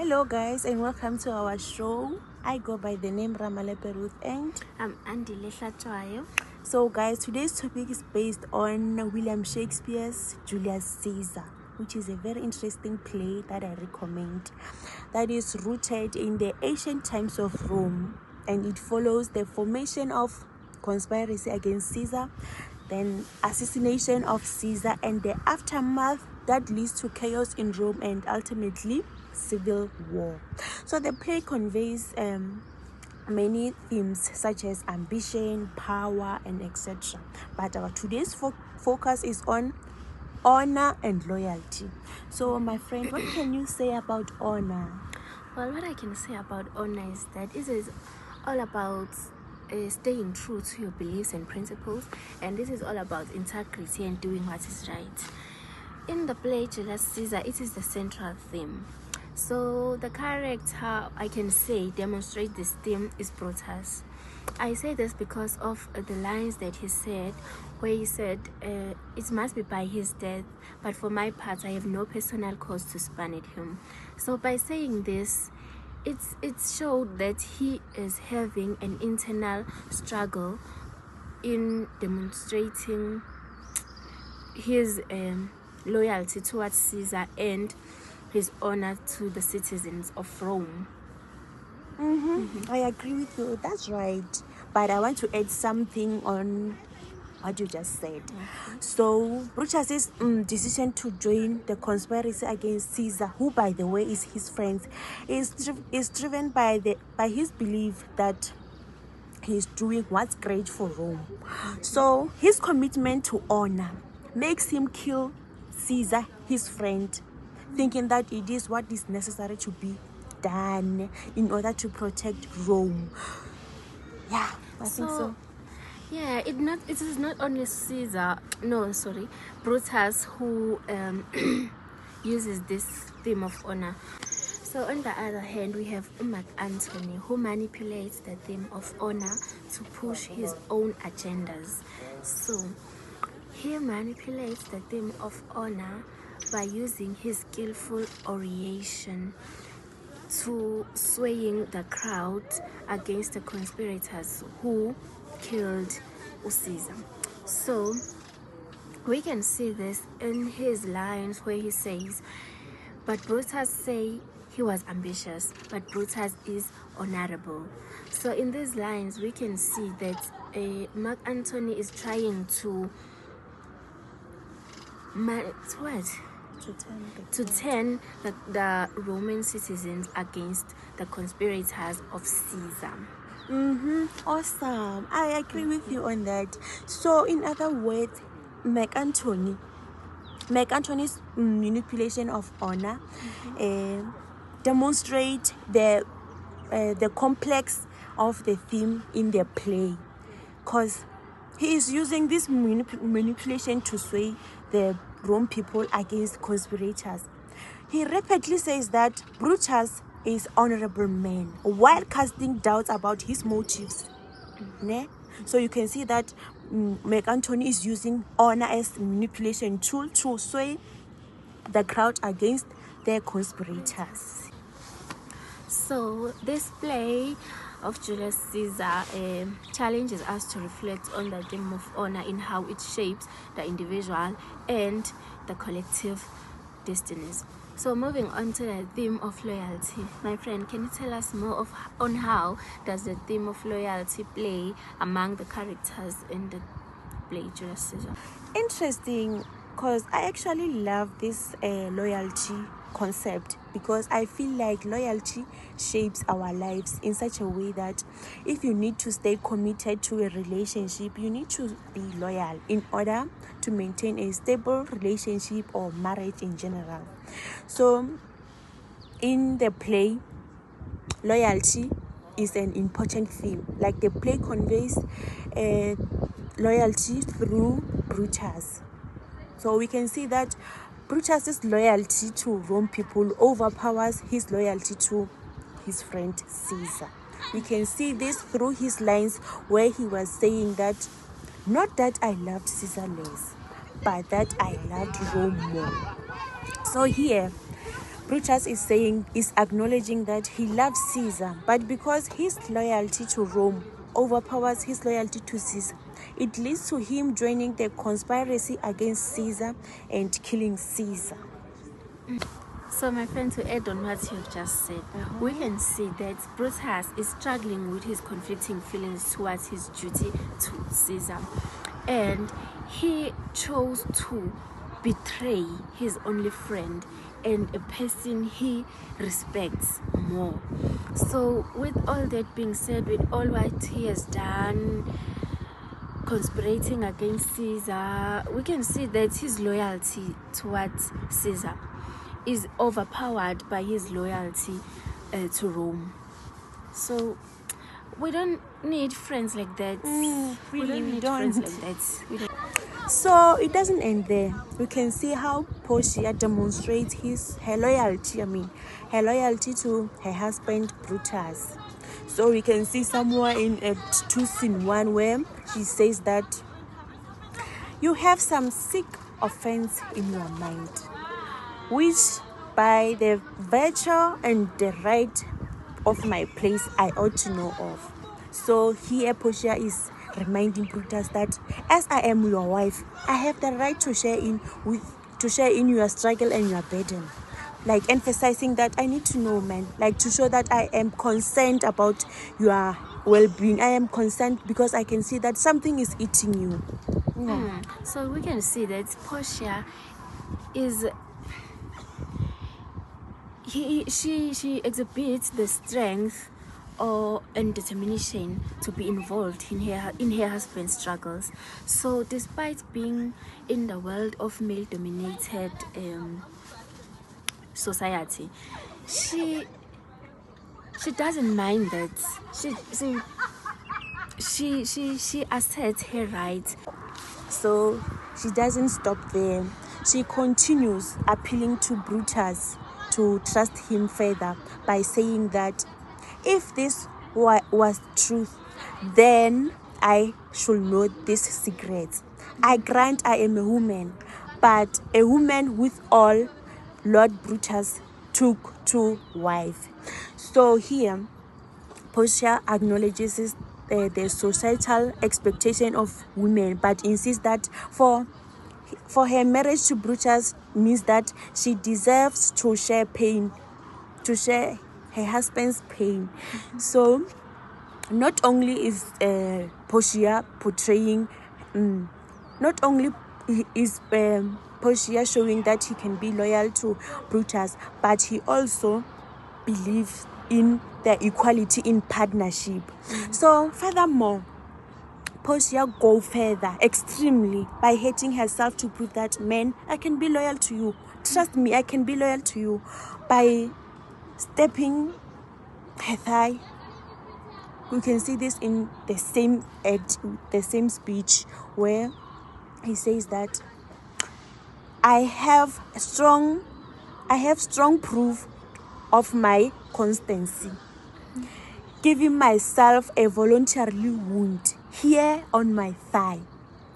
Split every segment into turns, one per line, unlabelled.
Hello guys and welcome to our show. I go by the name Ruth and
I'm Andile.
so guys, today's topic is based on William Shakespeare's Julius Caesar, which is a very interesting play that I recommend, that is rooted in the ancient times of Rome, and it follows the formation of conspiracy against Caesar, then assassination of Caesar, and the aftermath that leads to chaos in Rome and ultimately civil war. So the play conveys many themes such as ambition, power, and etc. But our today's focus is on honor and loyalty. So my friend, what can you say about honor?
Well, what I can say about honor is that it is all about staying true to your beliefs and principles, and this is all about integrity and doing what is right. In the play Julius Caesar, it is the central theme. So the character, I can say, demonstrate this theme is Brutus. I say this because of the lines that he said, where he said, it must be by his death, but for my part, I have no personal cause to spurn at him. So by saying this, it showed that he is having an internal struggle in demonstrating his loyalty towards Caesar and his honor to the citizens of Rome.
I agree with you, that's right. But I want to add something on what you just said. So Brutus's decision to join the conspiracy against Caesar, who by the way is his friend, is driven by his belief that he's doing what's great for Rome. So his commitment to honor makes him kill Caesar, his friend, thinking that it is what is necessary to be done in order to protect Rome. Yeah, I think so.
Yeah, it is not only Brutus who uses this theme of honor. So on the other hand, we have Mark Antony, who manipulates the theme of honor to push his own agendas. So he manipulates the theme of honor by using his skillful oration to swaying the crowd against the conspirators who killed Caesar. So we can see this in his lines where he says, but Brutus say he was ambitious, but Brutus is honorable. So in these lines we can see that Mark Antony is trying to turn the Roman citizens against the conspirators of Caesar.
Awesome. I agree with you on that. So in other words, Mark Antony's manipulation of honor demonstrate the complex of the theme in the play, because he is using this manipulation to sway the Rome people against conspirators. He repeatedly says that Brutus is honorable man while casting doubts about his motives. So you can see that Mark Antony is using honor as manipulation tool to sway the crowd against their conspirators.
So this play of Julius Caesar challenges us to reflect on the theme of honor in how it shapes the individual and the collective destinies. So moving on to the theme of loyalty, my friend, can you tell us more on how does the theme of loyalty play among the characters in the play Julius Caesar?
Interesting, because I actually love this loyalty concept, because I feel like loyalty shapes our lives in such a way that if you need to stay committed to a relationship, you need to be loyal in order to maintain a stable relationship or marriage in general. So in the play, loyalty is an important theme. Like the play conveys loyalty through Brutus. So we can see that Brutus's loyalty to Rome people overpowers his loyalty to his friend Caesar. We can see this through his lines where he was saying that, not that I loved Caesar less, but that I loved Rome more. So here, Brutus is acknowledging that he loves Caesar, but because his loyalty to Rome overpowers his loyalty to Caesar, it leads to him joining the conspiracy against Caesar and killing Caesar.
So, my friend, to add on what you've just said, we can see that Brutus is struggling with his conflicting feelings towards his duty to Caesar, and he chose to betray his only friend and a person he respects more. So, with all that being said, with all what he has done, conspirating against Caesar, we can see that his loyalty towards Caesar is overpowered by his loyalty to Rome. So we don't need friends like that. We don't need friends like that.
So it doesn't end there. We can see how Portia demonstrates her loyalty to her husband Brutus. So we can see somewhere in Act 2 Scene 1 where she says that you have some sick offense in your mind, which by the virtue and the right of my place I ought to know of. So here Portia is reminding Brutus that as I am your wife, I have the right to share in your struggle and your burden. Like emphasizing that I need to know, man, like to show that I am concerned about your well-being. I am concerned because I can see that something is eating you. Yeah.
So we can see that Portia is she exhibits the strength and determination to be involved in her husband's struggles. So despite being in the world of male-dominated society, she doesn't mind that. She asserts her right.
So she doesn't stop there. She continues appealing to Brutus to trust him further by saying that if this was truth, then I should know this secret. I grant I am a woman, but a woman with all Lord Brutus took to wife. So here, Portia acknowledges the societal expectation of women, but insists that for her marriage to Brutus means that she deserves to share her husband's pain. So not only is Portia portraying, not only is Portia showing that he can be loyal to Brutus, but he also believes in the equality in partnership. So furthermore, Portia go further extremely by hating herself to prove that, man, I can be loyal to you. Trust me, I can be loyal to you. By stepping her thigh. We can see this in the same act, the same speech, where he says that I have strong proof of my constancy, giving myself a voluntary wound here on my thigh.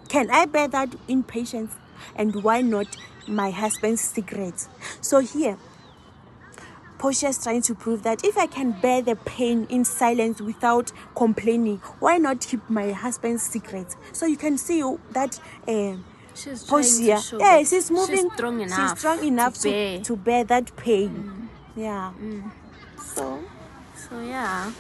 Can I bear that in patience? And why not my husband's secret? So here, Portia is trying to prove that if I can bear the pain in silence without complaining, why not keep my husband's secret? So you can see that
She's
Portia, she's moving.
She's strong enough
to bear that pain. Yeah.
So yeah.